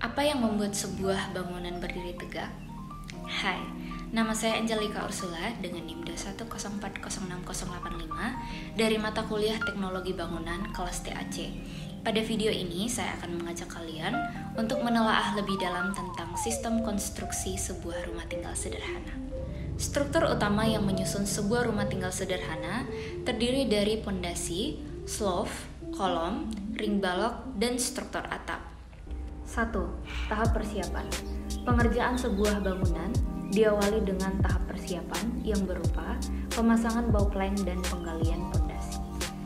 Apa yang membuat sebuah bangunan berdiri tegak? Hai, nama saya Angelica Ursula dengan NIM 104060085 dari mata kuliah Teknologi Bangunan kelas TAC. Pada video ini saya akan mengajak kalian untuk menelaah lebih dalam tentang sistem konstruksi sebuah rumah tinggal sederhana. Struktur utama yang menyusun sebuah rumah tinggal sederhana terdiri dari pondasi, slope, kolom, ring balok, dan struktur atap. 1. Tahap persiapan. Pengerjaan sebuah bangunan diawali dengan tahap persiapan yang berupa pemasangan baut plank dan penggalian pondasi.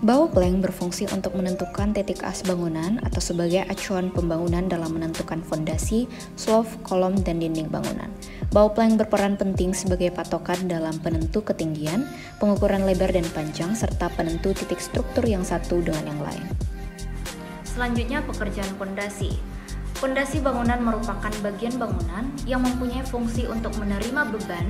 Baut plank berfungsi untuk menentukan titik as bangunan atau sebagai acuan pembangunan dalam menentukan fondasi, slope, kolom, dan dinding bangunan. Baut plank berperan penting sebagai patokan dalam penentu ketinggian, pengukuran lebar dan panjang, serta penentu titik struktur yang satu dengan yang lain. Selanjutnya, pekerjaan pondasi. Pondasi bangunan merupakan bagian bangunan yang mempunyai fungsi untuk menerima beban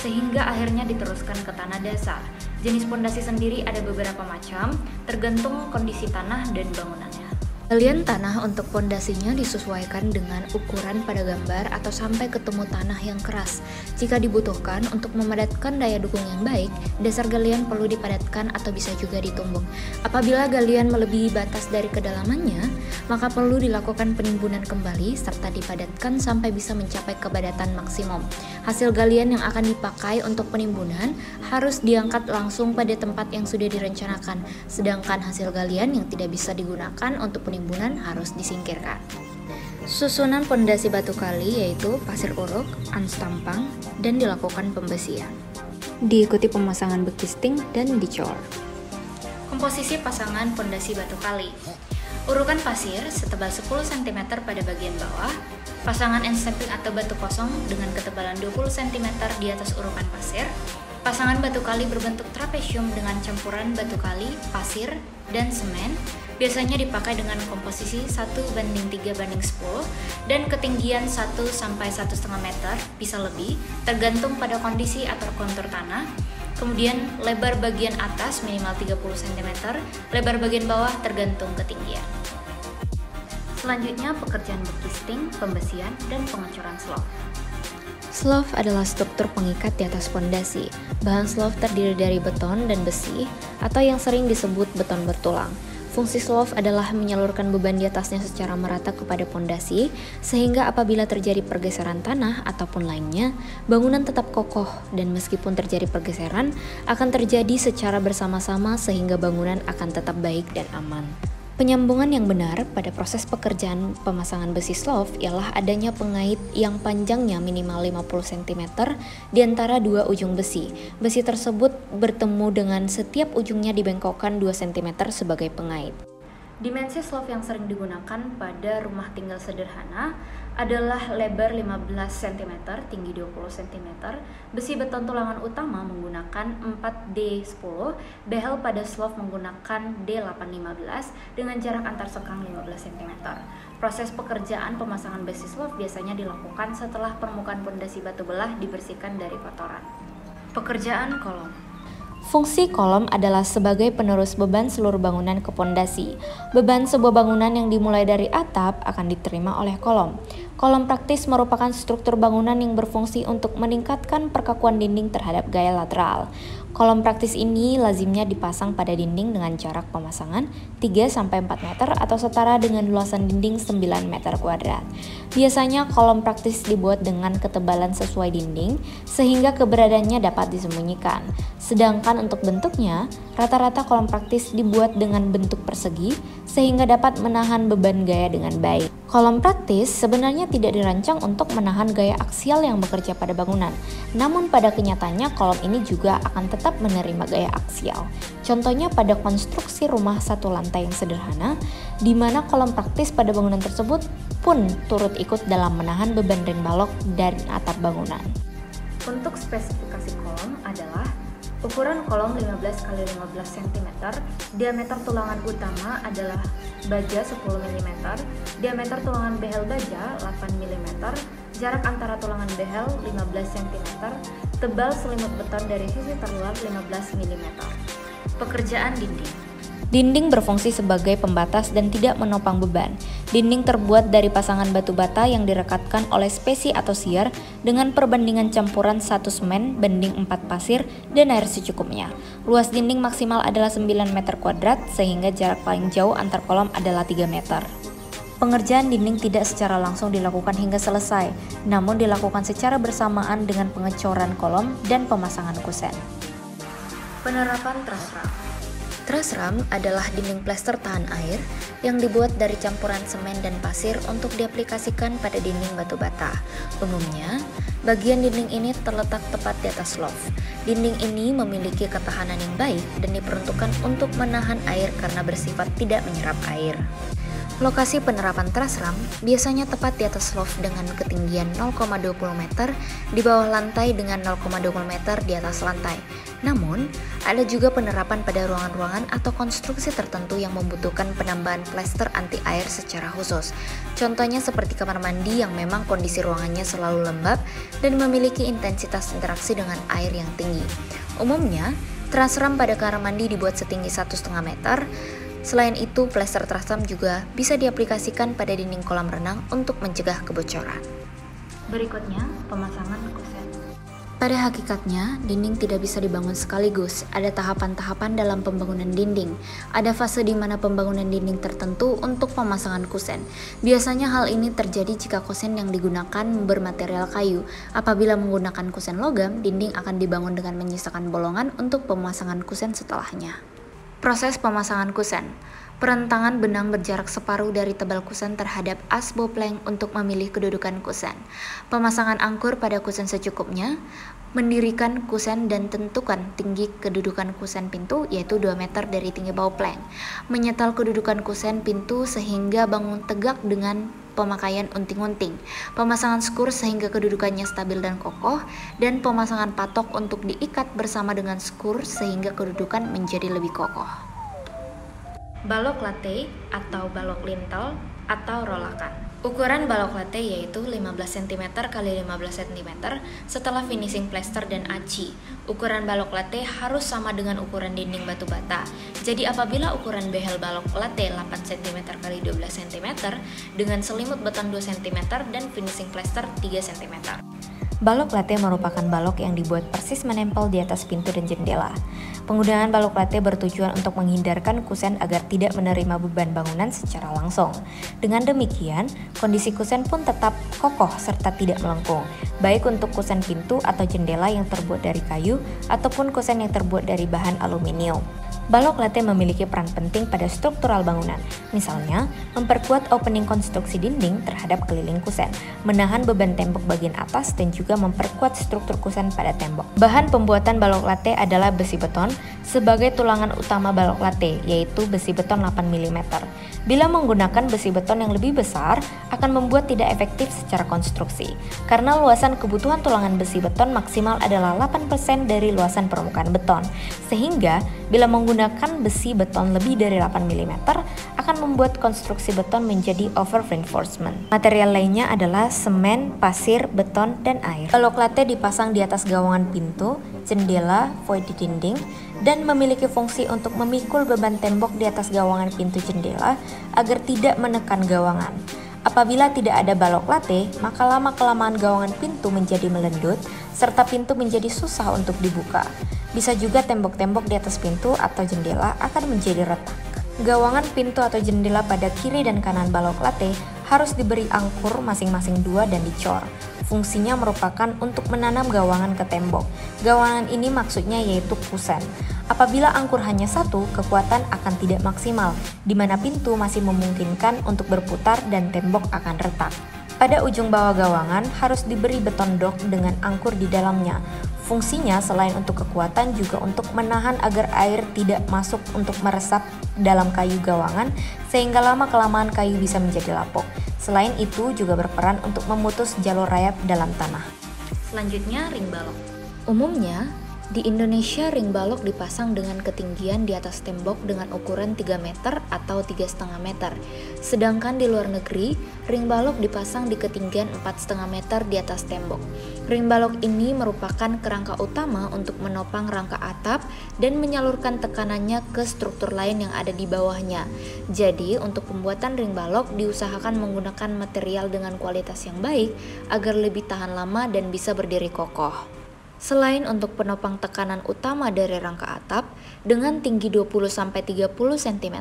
sehingga akhirnya diteruskan ke tanah dasar. Jenis pondasi sendiri ada beberapa macam, tergantung kondisi tanah dan bangunannya. Galian tanah untuk pondasinya disesuaikan dengan ukuran pada gambar atau sampai ketemu tanah yang keras. Jika dibutuhkan untuk memadatkan daya dukung yang baik, dasar galian perlu dipadatkan atau bisa juga ditumbuk. Apabila galian melebihi batas dari kedalamannya, maka perlu dilakukan penimbunan kembali serta dipadatkan sampai bisa mencapai kepadatan maksimum. Hasil galian yang akan dipakai untuk penimbunan harus diangkat langsung pada tempat yang sudah direncanakan, sedangkan hasil galian yang tidak bisa digunakan untuk penimbunan harus disingkirkan. Susunan pondasi batu kali yaitu pasir uruk, anstampang, dan dilakukan pembesian. Diikuti pemasangan bekisting dan dicor. Komposisi pasangan pondasi batu kali. Urukan pasir setebal 10 cm pada bagian bawah, pasangan enstemping atau batu kosong dengan ketebalan 20 cm di atas urukan pasir, pasangan batu kali berbentuk trapesium dengan campuran batu kali, pasir, dan semen, biasanya dipakai dengan komposisi 1:3:10 dan ketinggian 1-1,5 meter, bisa lebih, tergantung pada kondisi atau kontur tanah. Kemudian lebar bagian atas minimal 30 cm, lebar bagian bawah tergantung ketinggian. Selanjutnya pekerjaan bekisting, pembesian, dan pengecoran slope. Slope adalah struktur pengikat di atas pondasi. Bahan slope terdiri dari beton dan besi, atau yang sering disebut beton bertulang. Fungsi slope adalah menyalurkan beban di atasnya secara merata kepada pondasi, sehingga apabila terjadi pergeseran tanah ataupun lainnya, bangunan tetap kokoh dan meskipun terjadi pergeseran, akan terjadi secara bersama-sama sehingga bangunan akan tetap baik dan aman. Penyambungan yang benar pada proses pekerjaan pemasangan besi slope ialah adanya pengait yang panjangnya minimal 50 cm di antara dua ujung besi. Besi tersebut bertemu dengan setiap ujungnya dibengkokkan 2 cm sebagai pengait. Dimensi slope yang sering digunakan pada rumah tinggal sederhana adalah lebar 15 cm, tinggi 20 cm, besi beton tulangan utama menggunakan 4D10, behel pada slope menggunakan D815 dengan jarak antar sekang 15 cm. Proses pekerjaan pemasangan besi slope biasanya dilakukan setelah permukaan pondasi batu belah dibersihkan dari kotoran. Pekerjaan kolom. Fungsi kolom adalah sebagai penerus beban seluruh bangunan ke pondasi. Beban sebuah bangunan yang dimulai dari atap akan diterima oleh kolom. Kolom praktis merupakan struktur bangunan yang berfungsi untuk meningkatkan perkakuan dinding terhadap gaya lateral. Kolom praktis ini lazimnya dipasang pada dinding dengan jarak pemasangan 3-4 meter atau setara dengan luasan dinding 9 meter kuadrat. Biasanya kolom praktis dibuat dengan ketebalan sesuai dinding sehingga keberadaannya dapat disembunyikan. Sedangkan untuk bentuknya, rata-rata kolom praktis dibuat dengan bentuk persegi sehingga dapat menahan beban gaya dengan baik. Kolom praktis sebenarnya tidak dirancang untuk menahan gaya aksial yang bekerja pada bangunan. Namun pada kenyataannya kolom ini juga akan tetap menerima gaya aksial. Contohnya pada konstruksi rumah satu lantai yang sederhana, di mana kolom praktis pada bangunan tersebut pun turut ikut dalam menahan beban ring balok dan atap bangunan. Untuk spesifikasi kolom adalah ukuran kolom 15 x 15 cm, diameter tulangan utama adalah baja 10 mm, diameter tulangan behel baja 8 mm, jarak antara tulangan behel 15 cm, tebal selimut beton dari sisi terluar 15 mm. Pekerjaan dinding. Dinding berfungsi sebagai pembatas dan tidak menopang beban. Dinding terbuat dari pasangan batu bata yang direkatkan oleh spesi atau siar dengan perbandingan campuran 1 semen banding 4 pasir dan air secukupnya. Luas dinding maksimal adalah 9 meter kuadrat sehingga jarak paling jauh antar kolom adalah 3 meter. Pengerjaan dinding tidak secara langsung dilakukan hingga selesai, namun dilakukan secara bersamaan dengan pengecoran kolom dan pemasangan kusen. Penerapan truss ram. Truss ram adalah dinding plester tahan air yang dibuat dari campuran semen dan pasir untuk diaplikasikan pada dinding batu bata. Umumnya, bagian dinding ini terletak tepat di atas loft. Dinding ini memiliki ketahanan yang baik dan diperuntukkan untuk menahan air karena bersifat tidak menyerap air. Lokasi penerapan truss ram biasanya tepat di atas loft dengan ketinggian 0,20 meter di bawah lantai dengan 0,20 meter di atas lantai. Namun, ada juga penerapan pada ruangan-ruangan atau konstruksi tertentu yang membutuhkan penambahan plester anti air secara khusus. Contohnya seperti kamar mandi yang memang kondisi ruangannya selalu lembab dan memiliki intensitas interaksi dengan air yang tinggi. Umumnya, truss ram pada kamar mandi dibuat setinggi 1,5 meter. Selain itu, plester truss ram juga bisa diaplikasikan pada dinding kolam renang untuk mencegah kebocoran. Berikutnya, pemasangan kusen. Pada hakikatnya, dinding tidak bisa dibangun sekaligus. Ada tahapan-tahapan dalam pembangunan dinding. Ada fase di mana pembangunan dinding tertentu untuk pemasangan kusen. Biasanya hal ini terjadi jika kusen yang digunakan bermaterial kayu. Apabila menggunakan kusen logam, dinding akan dibangun dengan menyisakan bolongan untuk pemasangan kusen setelahnya. Proses pemasangan kusen. Perentangan benang berjarak separuh dari tebal kusen terhadap as bopleng untuk memilih kedudukan kusen. Pemasangan angkur pada kusen secukupnya. Mendirikan kusen dan tentukan tinggi kedudukan kusen pintu yaitu 2 meter dari tinggi bopleng. Menyetel kedudukan kusen pintu sehingga bangun tegak dengan pemakaian unting-unting. Pemasangan skur sehingga kedudukannya stabil dan kokoh. Dan pemasangan patok untuk diikat bersama dengan skur sehingga kedudukan menjadi lebih kokoh. Balok latte atau balok lintel atau rolakan. Ukuran balok latte yaitu 15 cm x 15 cm setelah finishing plester dan aci. Ukuran balok latte harus sama dengan ukuran dinding batu bata. Jadi apabila ukuran behel balok latte 8 cm x 12 cm dengan selimut beton 2 cm dan finishing plester 3 cm. Balok latte merupakan balok yang dibuat persis menempel di atas pintu dan jendela. Penggunaan balok latte bertujuan untuk menghindarkan kusen agar tidak menerima beban bangunan secara langsung. Dengan demikian, kondisi kusen pun tetap kokoh serta tidak melengkung, baik untuk kusen pintu atau jendela yang terbuat dari kayu ataupun kusen yang terbuat dari bahan aluminium. Balok latte memiliki peran penting pada struktural bangunan, misalnya memperkuat opening konstruksi dinding terhadap keliling kusen, menahan beban tembok bagian atas dan juga memperkuat struktur kusen pada tembok. Bahan pembuatan balok latte adalah besi beton sebagai tulangan utama balok latte, yaitu besi beton 8 mm. Bila menggunakan besi beton yang lebih besar, akan membuat tidak efektif secara konstruksi, karena luasan kebutuhan tulangan besi beton maksimal adalah 8% dari luasan permukaan beton, sehingga bila menggunakan besi beton lebih dari 8 mm akan membuat konstruksi beton menjadi over reinforcement. Material lainnya adalah semen, pasir, beton, dan air. Balok latte dipasang di atas gawangan pintu, jendela, void di dinding, dan memiliki fungsi untuk memikul beban tembok di atas gawangan pintu jendela agar tidak menekan gawangan. Apabila tidak ada balok latte, maka lama-kelamaan gawangan pintu menjadi melendut, serta pintu menjadi susah untuk dibuka. Bisa juga tembok-tembok di atas pintu atau jendela akan menjadi retak. Gawangan pintu atau jendela pada kiri dan kanan balok latte harus diberi angkur masing-masing 2 dan dicor. Fungsinya merupakan untuk menanam gawangan ke tembok. Gawangan ini maksudnya yaitu kusen. Apabila angkur hanya 1, kekuatan akan tidak maksimal, di mana pintu masih memungkinkan untuk berputar dan tembok akan retak. Pada ujung bawah gawangan harus diberi beton dok dengan angkur di dalamnya. Fungsinya selain untuk kekuatan juga untuk menahan agar air tidak masuk untuk meresap dalam kayu gawangan sehingga lama-kelamaan kayu bisa menjadi lapuk. Selain itu juga berperan untuk memutus jalur rayap dalam tanah. Selanjutnya ring balok. Umumnya, Di Indonesia, ring balok dipasang dengan ketinggian di atas tembok dengan ukuran 3 meter atau 3,5 meter. Sedangkan di luar negeri, ring balok dipasang di ketinggian 4,5 meter di atas tembok. Ring balok ini merupakan kerangka utama untuk menopang rangka atap dan menyalurkan tekanannya ke struktur lain yang ada di bawahnya. Jadi, untuk pembuatan ring balok diusahakan menggunakan material dengan kualitas yang baik agar lebih tahan lama dan bisa berdiri kokoh. Selain untuk penopang tekanan utama dari rangka atap, dengan tinggi 20-30 cm,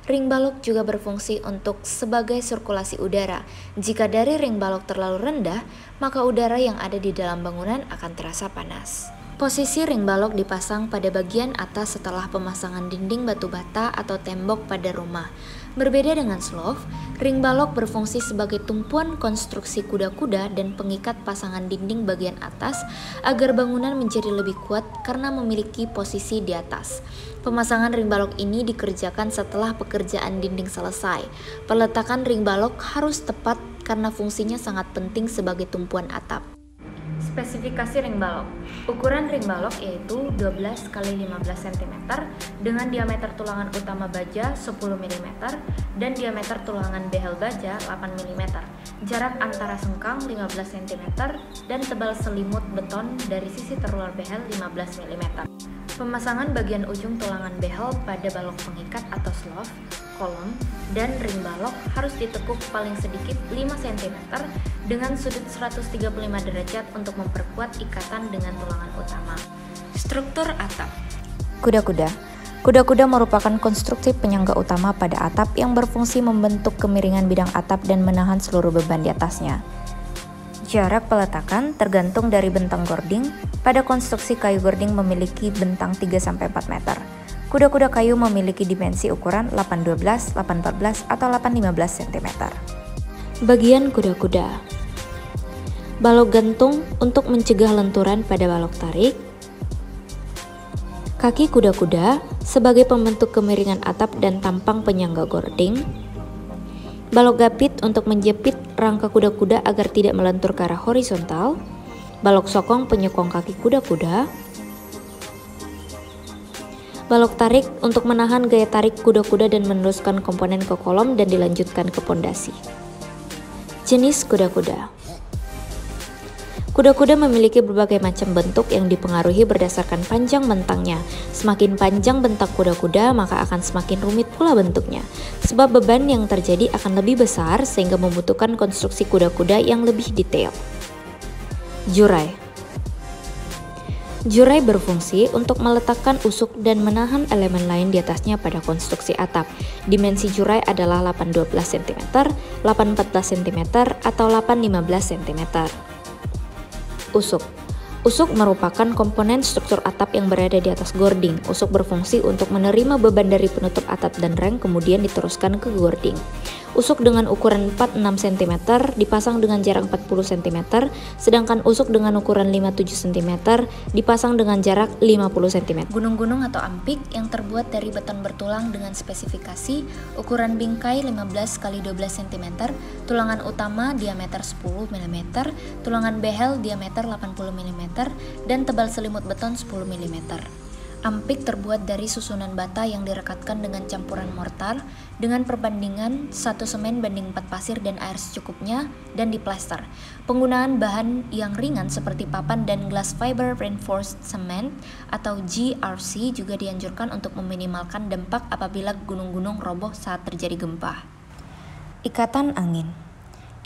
ring balok juga berfungsi untuk sebagai sirkulasi udara. Jika dari ring balok terlalu rendah, maka udara yang ada di dalam bangunan akan terasa panas. Posisi ring balok dipasang pada bagian atas setelah pemasangan dinding batu bata atau tembok pada rumah. Berbeda dengan slof, ring balok berfungsi sebagai tumpuan konstruksi kuda-kuda dan pengikat pasangan dinding bagian atas agar bangunan menjadi lebih kuat karena memiliki posisi di atas. Pemasangan ring balok ini dikerjakan setelah pekerjaan dinding selesai. Peletakan ring balok harus tepat karena fungsinya sangat penting sebagai tumpuan atap. Spesifikasi ring balok. Ukuran ring balok yaitu 12 x 15 cm dengan diameter tulangan utama baja 10 mm dan diameter tulangan behel baja 8 mm. Jarak antara sengkang 15 cm dan tebal selimut beton dari sisi terluar behel 15 mm. Pemasangan bagian ujung tulangan behel pada balok pengikat atau slof, kolom, dan ring balok harus ditekuk paling sedikit 5 cm dengan sudut 135 derajat untuk memperkuat ikatan dengan tulangan utama. Struktur atap. Kuda-kuda. Kuda-kuda merupakan konstruksi penyangga utama pada atap yang berfungsi membentuk kemiringan bidang atap dan menahan seluruh beban di atasnya. Jarak peletakan tergantung dari bentang gording. Pada konstruksi kayu gording memiliki bentang 3-4 meter. Kuda-kuda kayu memiliki dimensi ukuran 812, 814, atau 815 cm. Bagian kuda-kuda. Balok gantung untuk mencegah lenturan pada balok tarik. Kaki kuda-kuda sebagai pembentuk kemiringan atap dan tampang penyangga gording. Balok gapit untuk menjepit rangka kuda-kuda agar tidak melentur ke arah horizontal. Balok sokong penyokong kaki kuda-kuda. Balok tarik untuk menahan gaya tarik kuda-kuda dan meneruskan komponen ke kolom dan dilanjutkan ke pondasi. Jenis kuda-kuda. Kuda-kuda memiliki berbagai macam bentuk yang dipengaruhi berdasarkan panjang bentangnya. Semakin panjang bentang kuda-kuda, maka akan semakin rumit pula bentuknya. Sebab beban yang terjadi akan lebih besar sehingga membutuhkan konstruksi kuda-kuda yang lebih detail. Jurai. Jurai berfungsi untuk meletakkan usuk dan menahan elemen lain di atasnya pada konstruksi atap. Dimensi jurai adalah 812 cm, 814 cm, atau 815 cm. Usuk. Usuk merupakan komponen struktur atap yang berada di atas gording. Usuk berfungsi untuk menerima beban dari penutup atap dan reng kemudian diteruskan ke gording. Usuk dengan ukuran 46 cm dipasang dengan jarak 40 cm, sedangkan usuk dengan ukuran 57 cm dipasang dengan jarak 50 cm. Gunung-gunung atau ampik yang terbuat dari beton bertulang dengan spesifikasi ukuran bingkai 15 x 12 cm, tulangan utama diameter 10 mm, tulangan behel diameter 80 mm, dan tebal selimut beton 10 mm. Ampik terbuat dari susunan bata yang direkatkan dengan campuran mortar dengan perbandingan 1 semen banding 4 pasir dan air secukupnya dan diplaster. Penggunaan bahan yang ringan seperti papan dan glass fiber reinforced cement atau GRC juga dianjurkan untuk meminimalkan dampak apabila gunung-gunung roboh saat terjadi gempa. Ikatan angin.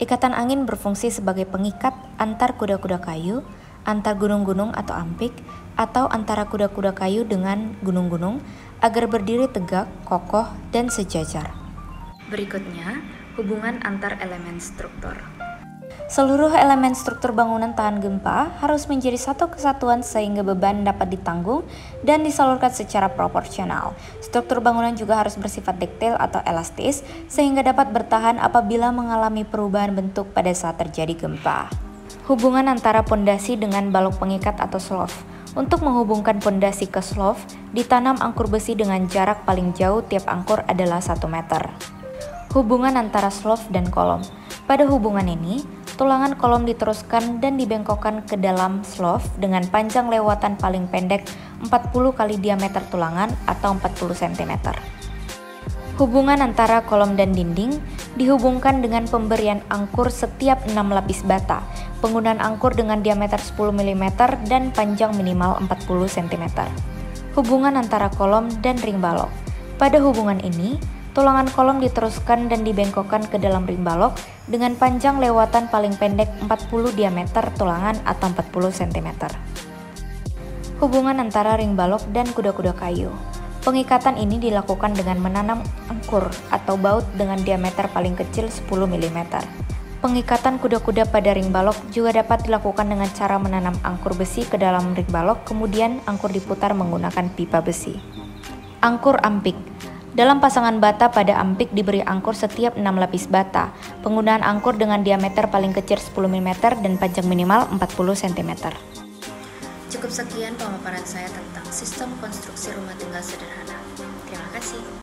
Ikatan angin berfungsi sebagai pengikat antar kuda-kuda kayu, antar gunung-gunung atau ampik, atau antara kuda-kuda kayu dengan gunung-gunung agar berdiri tegak, kokoh, dan sejajar. Berikutnya, hubungan antar elemen struktur. Seluruh elemen struktur bangunan tahan gempa harus menjadi satu kesatuan sehingga beban dapat ditanggung dan disalurkan secara proporsional. Struktur bangunan juga harus bersifat detail atau elastis sehingga dapat bertahan apabila mengalami perubahan bentuk pada saat terjadi gempa. Hubungan antara pondasi dengan balok pengikat atau slof. Untuk menghubungkan pondasi ke slof, ditanam angkur besi dengan jarak paling jauh tiap angkur adalah 1 meter. Hubungan antara slof dan kolom. Pada hubungan ini, tulangan kolom diteruskan dan dibengkokkan ke dalam slope dengan panjang lewatan paling pendek 40 kali diameter tulangan atau 40 cm. Hubungan antara kolom dan dinding dihubungkan dengan pemberian angkur setiap 6 lapis bata, penggunaan angkur dengan diameter 10 mm dan panjang minimal 40 cm. Hubungan antara kolom dan ring balok. Pada hubungan ini, tulangan kolom diteruskan dan dibengkokkan ke dalam ring balok dengan panjang lewatan paling pendek 40 diameter tulangan atau 40 cm. Hubungan antara ring balok dan kuda-kuda kayu. Pengikatan ini dilakukan dengan menanam angkur atau baut dengan diameter paling kecil 10 mm. Pengikatan kuda-kuda pada ring balok juga dapat dilakukan dengan cara menanam angkur besi ke dalam ring balok, kemudian angkur diputar menggunakan pipa besi. Angkur ampik. Dalam pasangan bata pada ampik diberi angkur setiap 6 lapis bata. Penggunaan angkur dengan diameter paling kecil 10 mm dan panjang minimal 40 cm. Cukup sekian pemaparan saya tentang sistem konstruksi rumah tinggal sederhana. Terima kasih.